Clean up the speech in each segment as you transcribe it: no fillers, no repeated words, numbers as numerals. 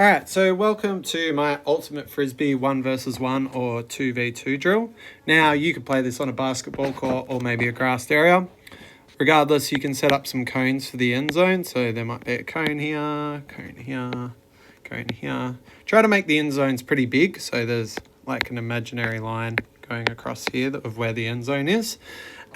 Alright, so welcome to my ultimate Frisbee 1 versus 1 or 2v2 drill. Now, you could play this on a basketball court or maybe a grassed area. Regardless, you can set up some cones for the end zone. So there might be a cone here, cone here, cone here. Try to make the end zones pretty big, so there's like an imaginary line going across here of where the end zone is.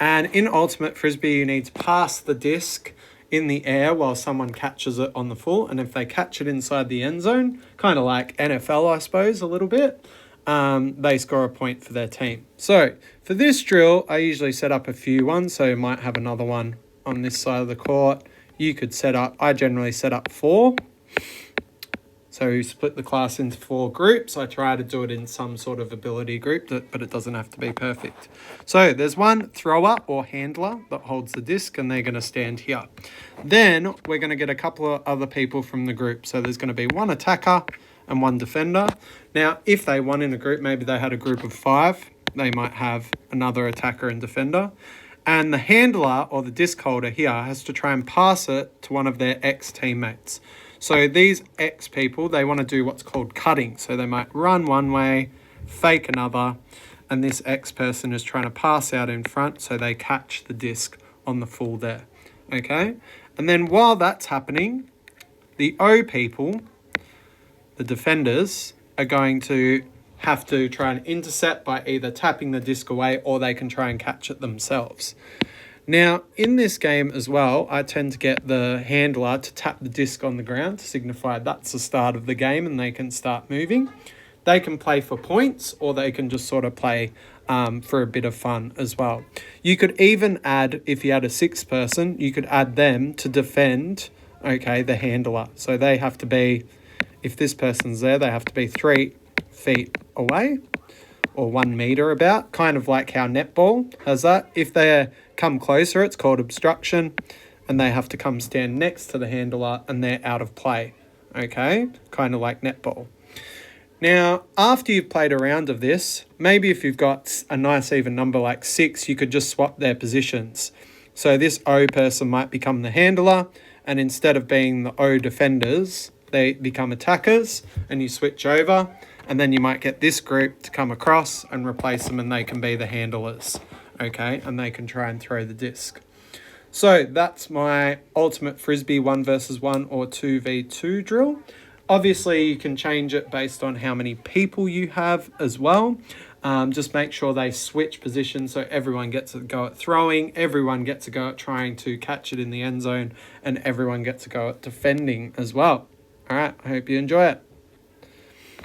And in ultimate Frisbee, you need to pass the disc in the air while someone catches it on the full, and if they catch it inside the end zone, kind of like NFL I suppose a little bit, they score a point for their team. So for this drill I usually set up a few ones, so you might have another one on this side of the court. You could set up, I generally set up 4. So we split the class into 4 groups. I try to do it in some sort of ability group, but it doesn't have to be perfect. So there's one thrower or handler that holds the disc, and they're going to stand here. Then we're going to get a couple of other people from the group. So there's going to be one attacker and one defender. Now, if they won in a group, maybe they had a group of 5, they might have another attacker and defender. And the handler or the disc holder here has to try and pass it to one of their ex-teammates. So these X people, they want to do what's called cutting. So they might run one way, fake another, and this X person is trying to pass out in front so they catch the disc on the full there. Okay? And then while that's happening, the O people, the defenders, are going to have to try and intercept by either tapping the disc away or they can try and catch it themselves. Now, in this game as well, I tend to get the handler to tap the disc on the ground to signify that's the start of the game and they can start moving. They can play for points or they can just sort of play for a bit of fun as well. You could even add, if you had a 6th person, you could add them to defend, okay, the handler. So they have to be, if this person's there, they have to be 3 feet away or 1 meter about, kind of like how netball has that. If they come closer, it's called obstruction, and they have to come stand next to the handler and they're out of play, okay? Kind of like netball. Now, after you've played a round of this, maybe if you've got a nice even number like 6, you could just swap their positions. So this O person might become the handler, and instead of being the O defenders, they become attackers, and you switch over, and then you might get this group to come across and replace them, and they can be the handlers, okay? And they can try and throw the disc. So that's my ultimate Frisbee 1 versus 1 or 2v2 drill. Obviously, you can change it based on how many people you have as well. Just make sure they switch positions so everyone gets a go at throwing, everyone gets a go at trying to catch it in the end zone, and everyone gets a go at defending as well. All right, I hope you enjoy it.